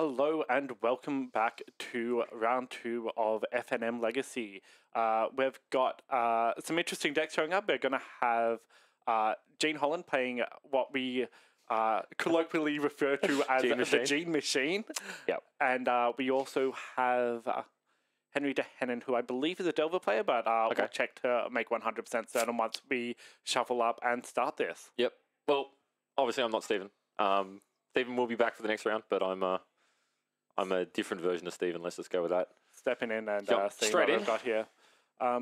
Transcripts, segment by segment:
Hello and welcome back to round 2 of FNM Legacy. We've got some interesting decks showing up. We're going to have Gene Holland playing what we colloquially refer to as the Gene Machine. Yep. And we also have Henry DeHennon, who I believe is a Delver player, but we'll check to make 100% certain once we shuffle up and start this. Yep. Well, obviously I'm not Stephen. Stephen will be back for the next round, but I'm a different version of Stephen. Let's just go with that. Stepping in and seeing what we've got here.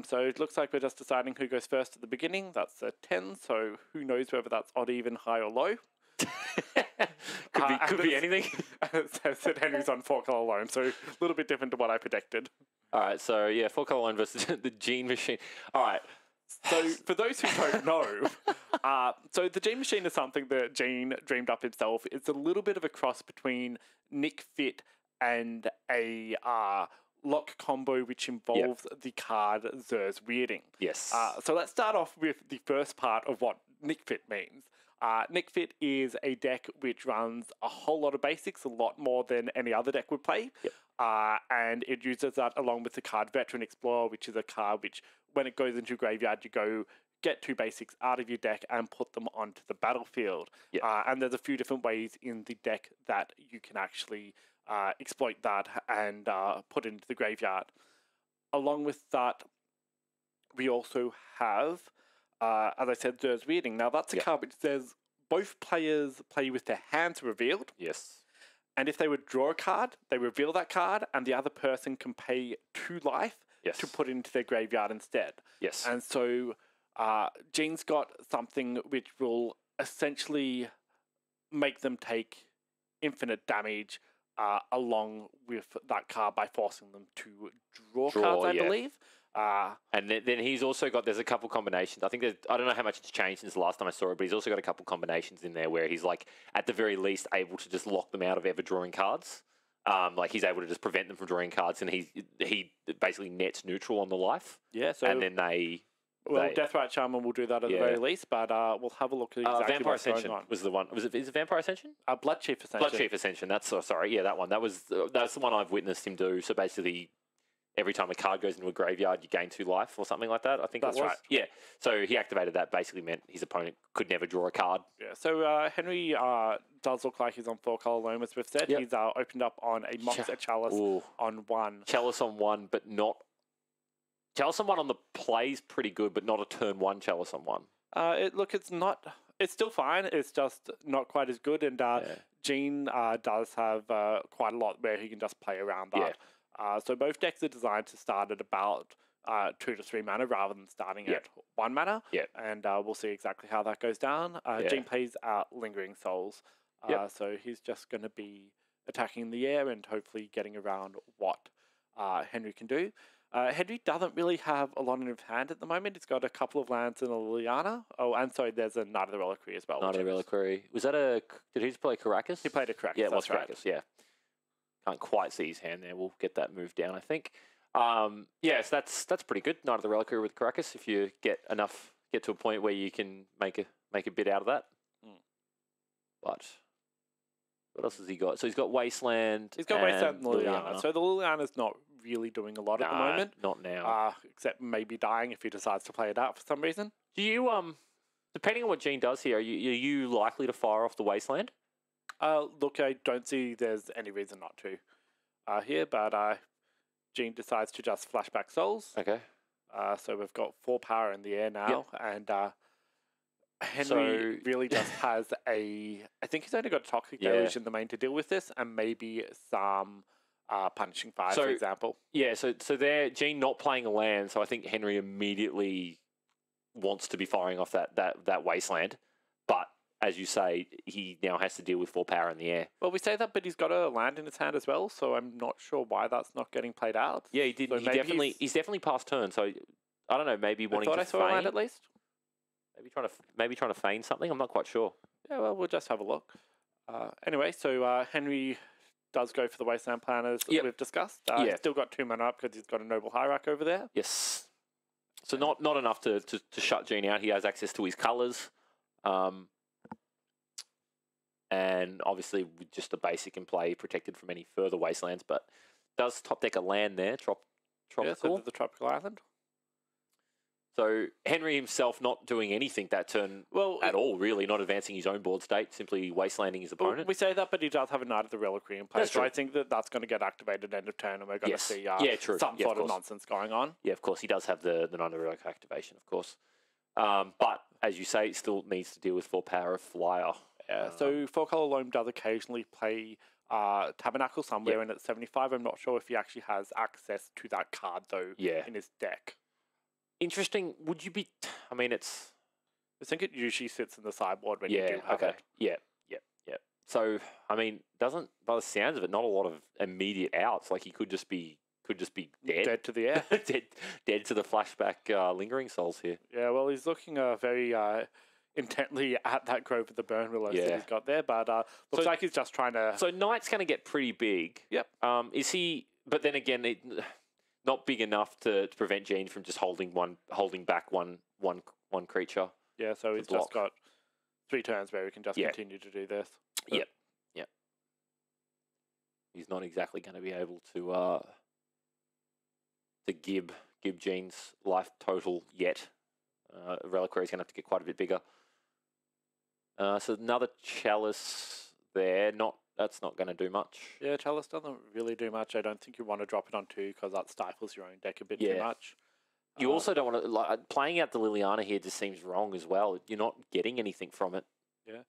So it looks like we're just deciding who goes first at the beginning. That's a 10, so who knows whether that's odd, even, high, or low. could be anything. And it says that Henry's on 4-color loan, so a little bit different to what I predicted. All right, so yeah, 4-color loan versus the Gene Machine. All right. So for those who don't know, so the Gene Machine is something that Gene dreamed up himself. It's a little bit of a cross between Nick Fit and a lock combo which involves the card Zer's Weirding. Yes. So let's start off with the first part of what Nick Fit means. Nick Fit is a deck which runs a whole lot of basics, a lot more than any other deck would play. Yep. And it uses that along with the card Veteran Explorer, which is a card which, when it goes into your graveyard, you go get 2 basics out of your deck and put them onto the battlefield. Yep. And there's a few different ways in the deck that you can actually exploit that and put into the graveyard. Along with that, we also have, as I said, Zer's Weirding. Now, that's a card which says both players play with their hands revealed. Yes. And if they would draw a card, they reveal that card, and the other person can pay 2 life to put into their graveyard instead. Yes. And so Gene's got something which will essentially make them take infinite damage along with that card by forcing them to draw cards, I believe. And then he's also got, there's a couple combinations. I think I don't know how much it's changed since the last time I saw it, but he's also got a couple combinations in there where he's like, at the very least, able to just lock them out of ever drawing cards. Like he's able to just prevent them from drawing cards, and he basically nets neutral on the life. Yeah. So and then Deathrite Shaman will do that at the very least, but we'll have a look at exactly Vampire what's Ascension going on. was the one. Is it Vampire Ascension? Blood Chief Ascension. Blood Chief Ascension. That's sorry. Yeah, that one. That's the one I've witnessed him do. So basically, every time a card goes into a graveyard, you gain 2 life or something like that. I think that's it was. Right. Yeah. So he activated that. Basically meant his opponent could never draw a card. Yeah. So Henry does look like he's on 4-color loan, as we've said. Yep. He's opened up on a Mox Chalice on 1. Chalice on 1, but not. Chalice on 1 on the play's pretty good, but not a turn 1 Chalice on 1. It's not. It's still fine. It's just not quite as good. And Gene does have quite a lot where he can just play around that. Yeah. So both decks are designed to start at about 2 to 3 mana rather than starting at 1 mana. Yep. And we'll see exactly how that goes down. Gene plays Lingering Souls. So he's just going to be attacking the air and hopefully getting around what Henry can do. Henry doesn't really have a lot in his hand at the moment. He's got a couple of lands and a Liliana. Oh, and sorry, there's a Knight of the Reliquary as well. Knight of the Reliquary. Was that did he just play Caracas? He played a Caracas. Yeah, it was Caracas, yeah. Can't quite see his hand there. We'll get that moved down, I think. Yes, that's pretty good. Knight of the Reliquary with Caracas. If you get to a point where you can make a bit out of that. But what else has he got? So he's got Wasteland. He's got Wasteland and Liliana. So the Liliana's not really doing a lot at the moment. Not now. Except maybe dying if he decides to play it out for some reason. Do you depending on what Gene does here, are you likely to fire off the Wasteland? Look, I don't see there's any reason not to here, but Gene decides to just flashback Souls. Okay. So we've got 4 power in the air now, and Henry really just has I think he's only got a Toxic Deluge in the main to deal with this, and maybe some Punishing Fire, for example. Yeah, so there, Gene not playing a land, so I think Henry immediately wants to be firing off that Wasteland, but as you say, he now has to deal with 4 power in the air. Well, we say that, but he's got a land in his hand as well, so I'm not sure why that's not getting played out. Yeah, he did. So he's definitely past turn. So I don't know. Maybe wanting to feign. I saw a land at least. Maybe trying to feign something. I'm not quite sure. Yeah, well, we'll just have a look. Anyway, so Henry does go for the Wasteland plan as we've discussed. He's still got 2 mana up because he's got a Noble Hierarch over there. Yes. So not enough to shut Gene out. He has access to his colours. and obviously with just the basic in play, protected from any further wastelands. But does top deck a land there? Tropical. Yeah, so the tropical island. So Henry himself not doing anything that turn at all, really, not advancing his own board state, simply wastelanding his opponent. Well, we say that, but he does have a Knight of the Reliquary in play, so I think that's going to get activated end of turn, and we're going to see some sort of nonsense going on. Yeah, of course, he does have the Knight of the Reliquary activation, of course. But, as you say, it still needs to deal with 4 power of Flyer. Yeah, so 4-color Loam does occasionally play Tabernacle somewhere in at 75. I'm not sure if he actually has access to that card, though, in his deck. Interesting. Would you be... I mean, it's... I think it usually sits in the sideboard when you do have it. Yeah. So, I mean, doesn't... By the sounds of it, not a lot of immediate outs. Like, he could just be dead. Dead to the air. dead to the flashback Lingering Souls here. Yeah, well, he's looking very intently at that Grove of the Burn Willows that he's got there, but looks like he's just trying to... So, Knight's going to get pretty big. Yep. Is he... But then again... Not big enough to prevent Gene from just holding back one creature. Yeah, so he's just got 3 turns where he can just continue to do this. Yep. He's not exactly going to be able to gib Gene's life total yet. Reliquary is going to have to get quite a bit bigger. So another Chalice there. That's not going to do much. Yeah, Chalice doesn't really do much. I don't think you want to drop it on 2 because that stifles your own deck a bit too much. You also don't want to... playing out the Liliana here just seems wrong as well. You're not getting anything from it. Yeah.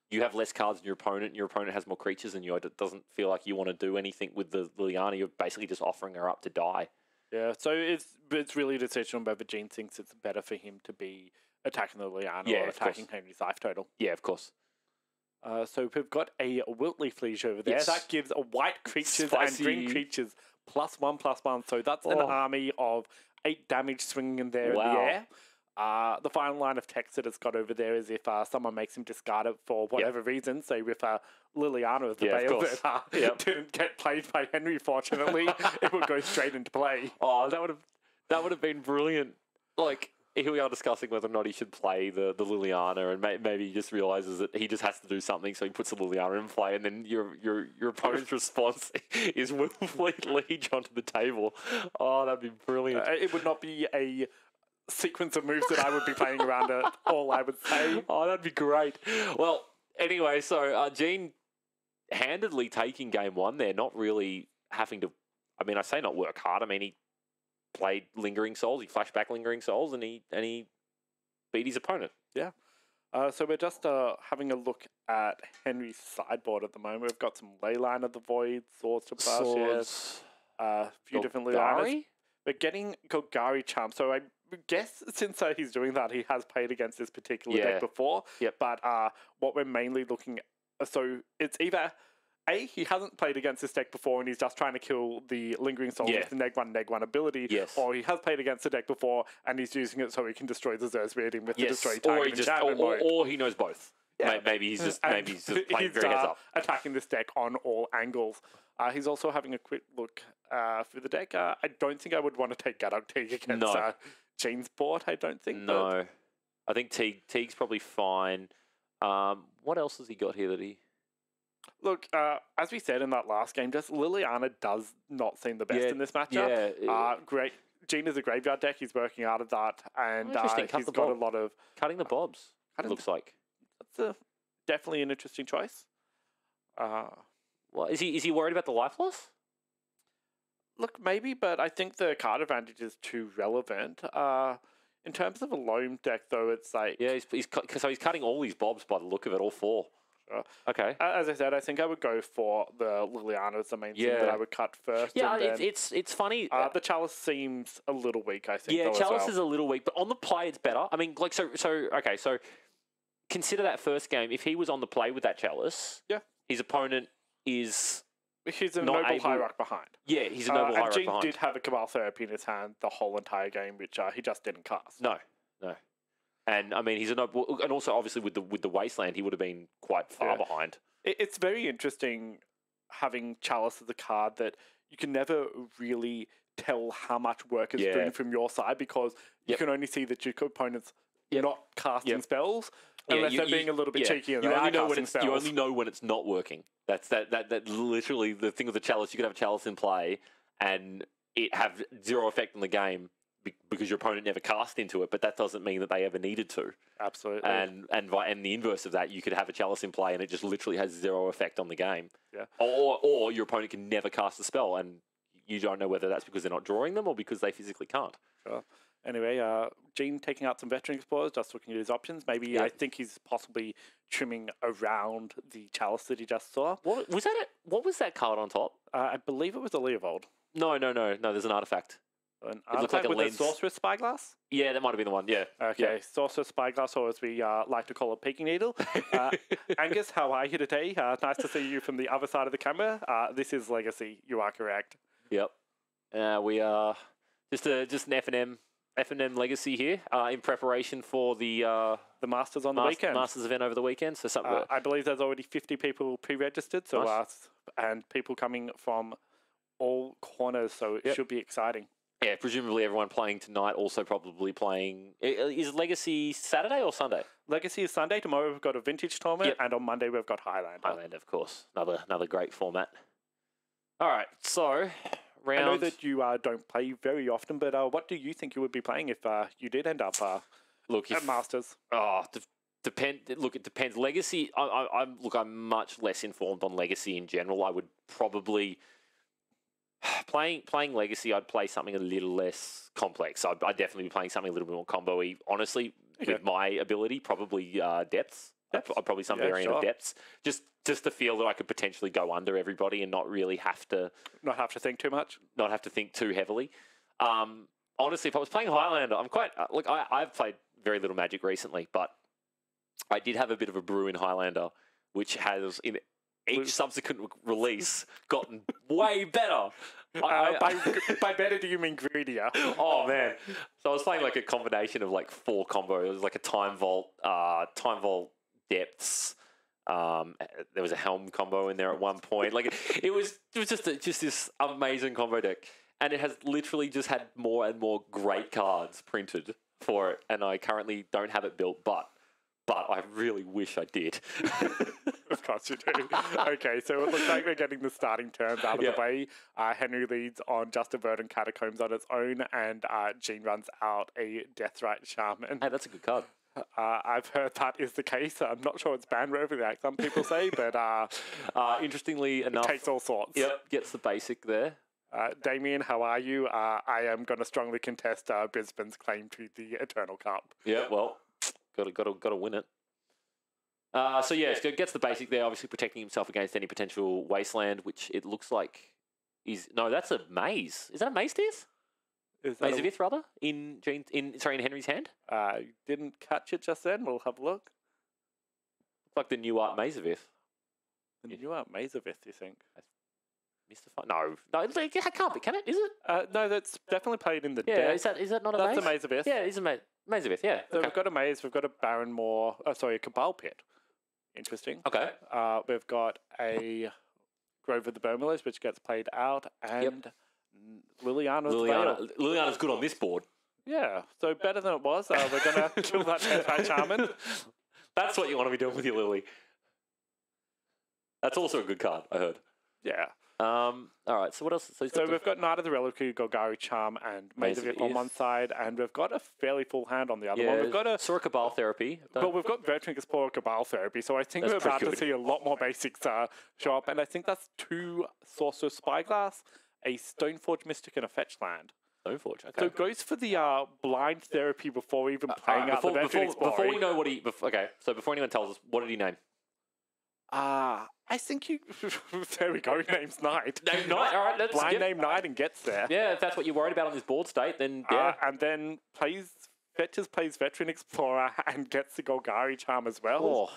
You have less cards than your opponent, and your opponent has more creatures than you. It doesn't feel like you want to do anything with the Liliana. You're basically just offering her up to die. Yeah, so it's really a decision on whether Gene thinks it's better for him to be attacking the Liliana or attacking Henry's life total. Yeah, of course. So we've got a Wiltleaf Liege over there. That gives white creatures and green creatures +1/+1. So that's an army of 8 damage swinging in there in the air. The final line of text that it's got over there is if someone makes him discard it for whatever reason, say with Liliana as the bail that didn't get played by Henry, fortunately, it would go straight into play. Oh, that would have been brilliant. Like... Here we are discussing whether or not he should play the Liliana, and maybe he just realizes that he just has to do something, so he puts the Liliana in play, and then your opponent's response is Wiltleaf Liege onto the table. Oh, that'd be brilliant. It would not be a sequence of moves that I would be playing around at all, I would say. Oh, that'd be great. Well, anyway, so Gene handedly taking game 1 there, not really having to... I mean, I say not work hard. I mean, he played Lingering Souls, he flashed back Lingering Souls, and he beat his opponent. Yeah. So we're just having a look at Henry's sideboard at the moment. We've got some Leyline of the Void, Swords to Plowshares, a few different Leyliners. We're getting Golgari Charm. So I guess since he's doing that, he has played against this particular deck before. Yep. But what we're mainly looking at, so it's either... he hasn't played against this deck before and he's just trying to kill the Lingering Soul with the neg 1 ability. Yes. Or he has played against the deck before and he's using it so he can destroy the Zerzwyrd with the Destroy Target enchantment mode. Or he knows both. Yeah. Maybe he's just playing very heads up. Attacking this deck on all angles. He's also having a quick look through the deck. I don't think I would want to take Gaddock Teague against Gene's board, I don't think. No. I think Teague's probably fine. What else has he got here that he... Look, as we said in that last game, just Liliana does not seem the best in this matchup. Yeah. Great. Gene is a graveyard deck. He's working out of that, and he's got a lot of... Cutting the bobs, it looks like. That's definitely an interesting choice. Well, is he worried about the life loss? Look, maybe, but I think the card advantage is too relevant. In terms of a Loam deck, though, it's like... Yeah, he's cutting all these bobs by the look of it, all 4. Okay. As I said, I think I would go for the Liliana as the main thing that I would cut first. Yeah, and then, it's funny. The Chalice seems a little weak, I think. Yeah, Chalice is a little weak, but on the play it's better. I mean, like so consider that first game. If he was on the play with that Chalice, his opponent is... He's a noble Hierarch behind. Yeah, he's a noble Hierarch behind. And Gene did have a Cabal Therapy in his hand the whole entire game, which he just didn't cast. No. And I mean, he's a noble, and also obviously with the Wasteland, he would have been quite far behind. It's very interesting having Chalice as a card that you can never really tell how much work is doing from your side because you can only see that your opponent's not casting spells. Unless they're being a little bit cheeky and you they only are know when casting it's spells. you only know when it's not working. That's that literally the thing with the chalice. You could have a chalice in play and it have zero effect on the game because your opponent never cast into it, but that doesn't mean that they ever needed to. Absolutely. And the inverse of that, you could have a chalice in play and it just literally has zero effect on the game. Yeah. Or your opponent can never cast a spell and you don't know whether that's because they're not drawing them or because they physically can't. Sure. Anyway, Gene taking out some veteran explorers, just looking at his options. Maybe I think he's possibly trimming around the chalice that he just saw. What was that? What was that card on top? I believe it was a Leovold. No. There's an artifact. An artifact with a Sorcerer's Spyglass? Yeah, that might have been the one, yeah. Okay, Sorcerer's Spyglass, or as we like to call it, Peeking Needle. Angus, how are you today? Nice to see you from the other side of the camera. This is Legacy, you are correct. Yep. We are just an FNM Legacy here in preparation for the Masters on the weekend. Masters event over the weekend. So something I believe there's already 50 people pre-registered, so nice. And people coming from all corners, so it should be exciting. Yeah, presumably everyone playing tonight also probably playing... Is Legacy Saturday or Sunday? Legacy is Sunday. Tomorrow we've got a Vintage tournament, and on Monday we've got Highlander. Highlander, of course. Another great format. All right, so... I know that you don't play very often, but what do you think you would be playing if you did end up at Masters? Look, it depends. Legacy, I'm much less informed on Legacy in general. I would probably... Playing Legacy, I'd play something a little less complex. I'd definitely be playing something a little bit more combo-y. Honestly, with my ability, probably depths. I'd probably some variant of depths. Just to feel that I could potentially go under everybody and not really have to... Not have to think too much? Not have to think too heavily. Honestly, if I was playing Highlander, I'm quite... I've played very little Magic recently, but I did have a bit of a brew in Highlander, which has... in each subsequent release gotten way better. By better, do you mean greedier? Oh, man. So I was playing like a combination of like 4 combos. It was like a Time Vault Depths. There was a Helm combo in there at one point. Like it was just this amazing combo deck. And it has literally just had more and more great cards printed for it. And I currently don't have it built, but I really wish I did. Of course you do. Okay, so it looks like we're getting the starting terms out of the way. Henry leads on Just a Bird and Catacombs on its own, and Gene runs out a Deathrite Shaman. Hey, that's a good card. I've heard that is the case. I'm not sure it's banned wherever like some people say, but interestingly enough... It takes all sorts. Yep, gets the basic there. Damien, how are you? I am going to strongly contest Brisbane's claim to the Eternal Cup. Yeah, well... Got to win it. So gets the basic there. Obviously protecting himself against any potential wasteland, which it looks like is that's a maze. Is that a maze, Tears? Maze of Ith, rather, in Henry's hand. Didn't catch it just then. We'll have a look. It's like the new art Maze of Ith. The new art Maze of Ith, you think? No, it can't be, can it? Is it? No, that's definitely played in the deck. Is that not a maze? That's a Maze of Ith. Yeah, it's a maze. Maze of Ith, yeah. So we've got a maze, we've got a Barrenmore, a Cabal Pit. Interesting. Okay. We've got a Grove of the Burmillers, which gets played out, and Liliana's good on this board. Yeah, so better than it was. We're going to kill that Deathrite Shaman. That's what you want to be doing with your Lily. That's also a good card, I heard. Yeah. All right, so what else? So we've got Knight of the Reliquary, Golgari Charm, and Maze of Ith on one side, and we've got a fairly full hand on the other one. We've got a Sora Cabal Therapy. But we've got Veteran Explorer Cabal Therapy, so I think we're about to see a lot more basics show up, and I think that's 2 Sorcerer Spyglass, a Stoneforge Mystic, and a Fetch Land. Stoneforge, okay. So it goes for the blind therapy before even playing out the Veteran Explorer. Before we know what he... so before anyone tells us, what did he name? I think you... there we go, name's Knight. Name Knight, all right. Blind name Knight and gets there. Yeah, if that's what you're worried about on this board state, then yeah. And then plays Veteran Explorer and gets the Golgari Charm as well. Oh,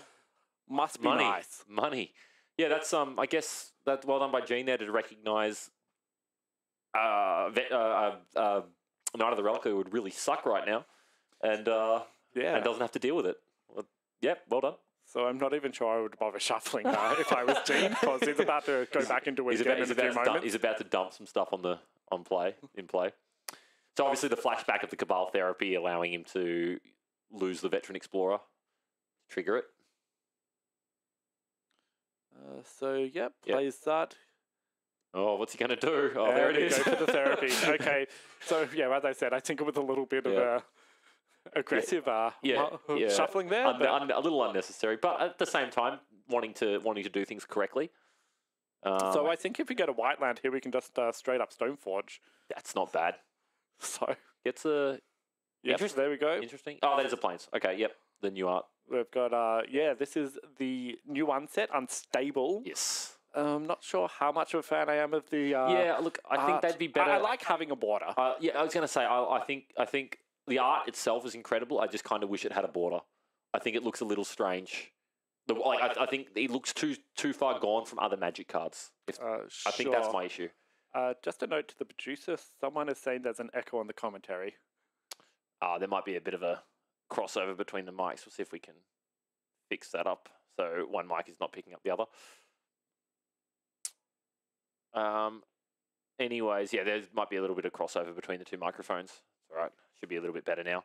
must be nice. Money. Yeah, that's I guess that's well done by Gene there to recognise Knight of the Reliquary would really suck right now, and and doesn't have to deal with it. Well, well done. So I'm not even sure I would bother shuffling if I was Gene, because he's about to go back into his game in a few moments. He's about to dump some stuff in play. So obviously the flashback of the Cabal Therapy allowing him to lose the Veteran Explorer, trigger it. Plays that. Oh, what's he going to do? Oh, there it is. Go for the therapy. Okay, so as I said, I think it was a little bit of a aggressive shuffling there. A little unnecessary, but at the same time, wanting to do things correctly. So I think if we get a white land here, we can just straight up Stoneforge. That's not bad. So gets a... there we go. Interesting. Oh, that is a Plains. Okay, yep. The new art. We've got, this is the new unset, Unstable. Yes. I'm not sure how much of a fan I am of the... look, I think they'd be better... I like having a border. I was going to say, I think the art itself is incredible. I just kind of wish it had a border. I think it looks a little strange. I think it looks too far gone from other Magic cards. I think that's my issue. Just a note to the producer, someone is saying there's an echo on the commentary. There might be a bit of a crossover between the mics. We'll see if we can fix that up so one mic is not picking up the other. Anyways, there might be a little bit of crossover between the two microphones. All right, should be a little bit better now.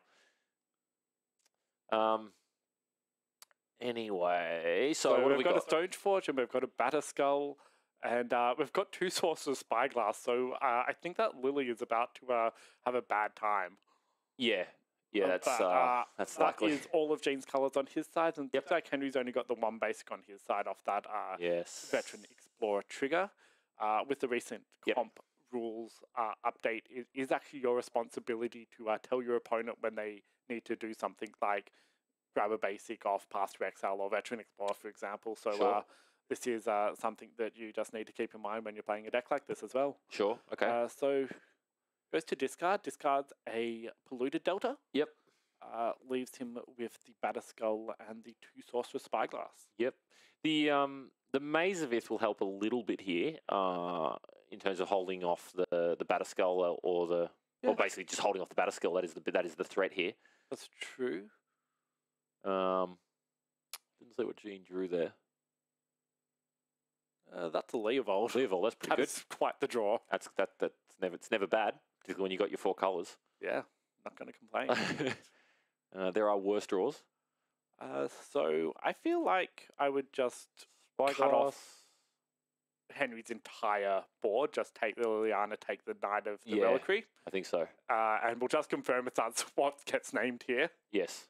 Anyway, so what have we got? We've got a Stoneforge and we've got a Batterskull, and we've got 2 sources of Spyglass. So I think that Lily is about to have a bad time. Yeah, that's likely. That is all of Gene's colours on his side, and looks like Henry's only got the 1 basic on his side off that Veteran Explorer trigger. With the recent comp rules update, it is actually your responsibility to tell your opponent when they need to do something like grab a basic off Path to Exile or Veteran Explorer, for example. So this is something that you just need to keep in mind when you're playing a deck like this as well. Sure, okay. So goes to discard, discards a Polluted Delta. Yep. Leaves him with the Batterskull and the 2 Sorcerer Spyglass. Yep. The Maze of Ith will help a little bit here in terms of holding off the Batterskull or basically just holding off the Batterskull. That is the threat here. That's true. Didn't see what Gene drew there. That's a Leovold. Leovold, that's pretty good. That's quite the draw. That's never bad, particularly when you got your 4 colours. Yeah, not going to complain. There are worse draws. So I feel like I would just cut off Henry's entire board. Just take the Liliana, take the Knight of the Reliquary. I think so. And we'll just confirm it's that's what gets named here. Yes.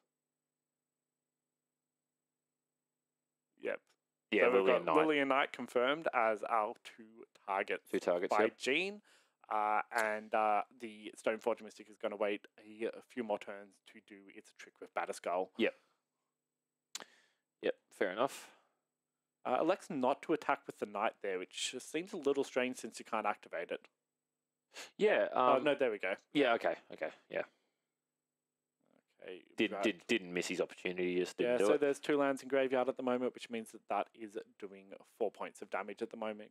Yep. Yeah, so Lily and Knight. Lily and Knight confirmed as our 2 targets. 2 targets by Gene. And the Stoneforge Mystic is going to wait a few more turns to do its trick with Batterskull. Yep, fair enough. Elects not to attack with the Knight there, which seems a little strange since you can't activate it. Yeah. No, there we go. Yeah, okay, yeah. Okay. Didn't miss his opportunity, just didn't do it. So there's 2 lands in graveyard at the moment, which means that is doing 4 points of damage at the moment.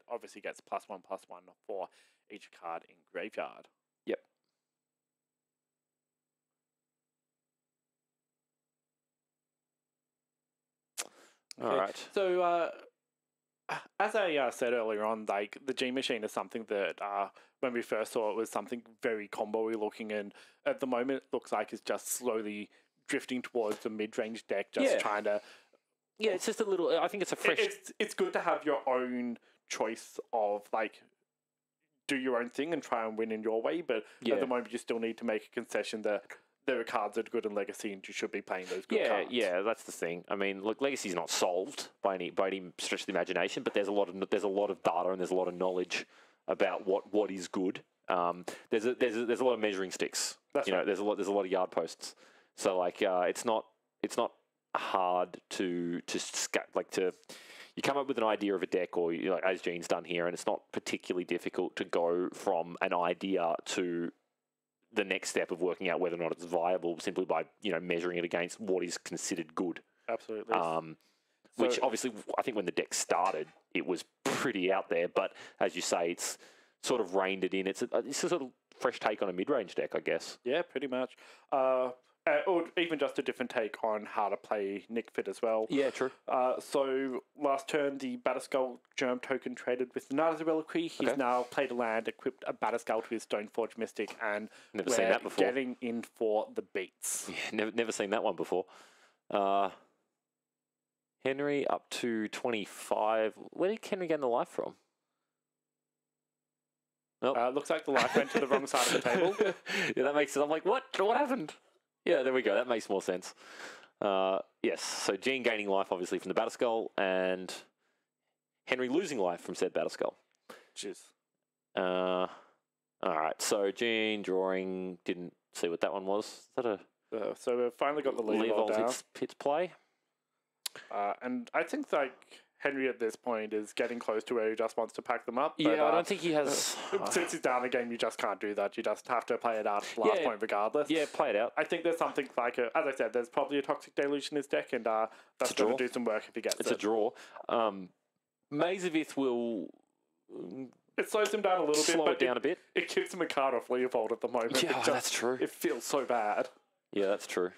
Obviously gets +1/+1 for each card in graveyard. Yep. Okay. All right. So as I said earlier on, like the G Machine is something that when we first saw it was something very combo-y looking, and at the moment it looks like it's just slowly drifting towards the mid-range deck, trying to... Yeah, it's just a little... I think it's a fresh... It's good to have your own choice of, like, do your own thing and try and win in your way, but at the moment you still need to make a concession that there are cards that are good in Legacy and you should be playing those good cards. Yeah, that's the thing. I mean, look, Legacy's not solved by any stretch of the imagination, but there's a lot of data and there's a lot of knowledge about what is good. There's a lot of measuring sticks. That's right. There's a lot of yard posts. So like it's not hard to you come up with an idea of a deck, or as Gene's done here, and it's not particularly difficult to go from an idea to the next step of working out whether or not it's viable simply by measuring it against what is considered good. Absolutely. Which obviously I think when the deck started it was pretty out there, but as you say, it's sort of reined it in. It's a sort of fresh take on a mid-range deck, I guess. Yeah, pretty much. or even just a different take on how to play Nick Fit as well. Yeah, true. So last turn, the Batterskull Germ token traded with the Knight of the Reliquary. He's now played a land, equipped a Batterskull to his Stoneforge Mystic, and never seen that before. Getting in for the beats. Yeah, never seen that one before. Henry up to 25. Where did Henry get the life from? Nope. Looks like the life went to the wrong side of the table. Yeah, that makes sense. I'm like, what? What happened? Yeah, there we go. That makes more sense. Yes, so Gene gaining life, obviously, from the Batterskull, and Henry losing life from said Batterskull. Jeez. All right, so Gene drawing, didn't see what that one was. Is that a... so we've finally got the Leovold down. Hits play. And I think, Henry at this point is getting close to where he just wants to pack them up. But, I don't think he has... Since he's down the game, you just can't do that. You just have to play it out at the last point regardless. Yeah, play it out. I think there's something as I said, there's probably a Toxic Deluge in his deck, and that's going to do some work if he gets it. It's a draw. Mazavith will... It slows him down a little bit. Slow it down a bit. It gives him a card off Leovold at the moment. Yeah, that's true. It feels so bad. Yeah, that's true.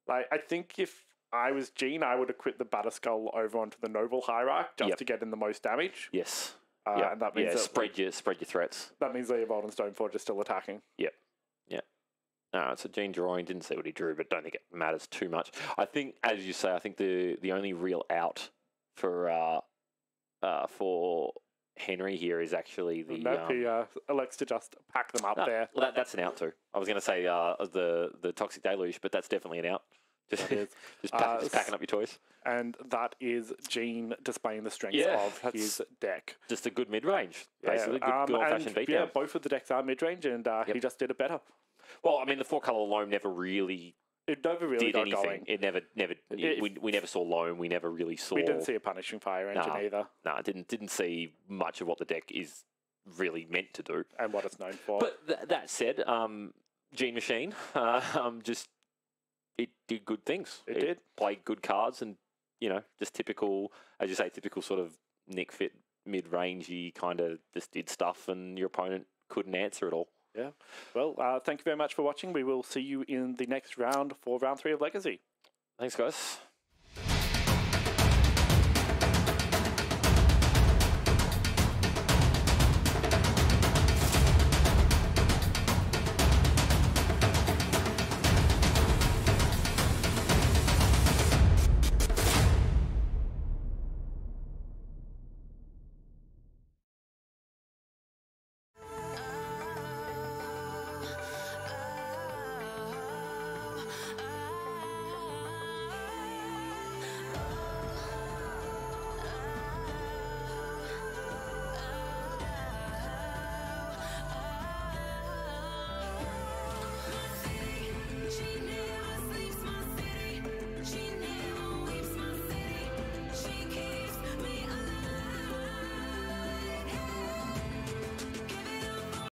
I think if I was Gene, I would have quit the Batterskull over onto the Noble Hierarch just to get in the most damage. Yes. And that means spread your threats. That means Leovold and Stoneforge are still attacking. Yep. So Gene drawing, didn't see what he drew, but don't think it matters too much. I think, as you say, the only real out for Henry here is actually the... Nope, he elects to just pack them up there. Well, that's an out too. I was going to say the Toxic Deluge, but that's definitely an out. Just packing up your toys. And that is Gene displaying the strength of his deck. Just a good mid-range, basically. Good old-fashioned beatdown. Yeah, both of the decks are mid-range, and he just did it better. Well, I mean, the 4-color loam never really... It never really did anything. Going. It never. We never saw loam. We never really saw. We didn't see a punishing fire engine either. No, didn't see much of what the deck is really meant to do and what it's known for. But that said, Gene Machine, it did good things. It did played good cards, and just typical, as you say, typical sort of Nick Fit mid-rangey kind of just did stuff, and your opponent couldn't answer it all. Yeah. Well, thank you very much for watching. We will see you in the next round for round 3 of Legacy. Thanks, guys.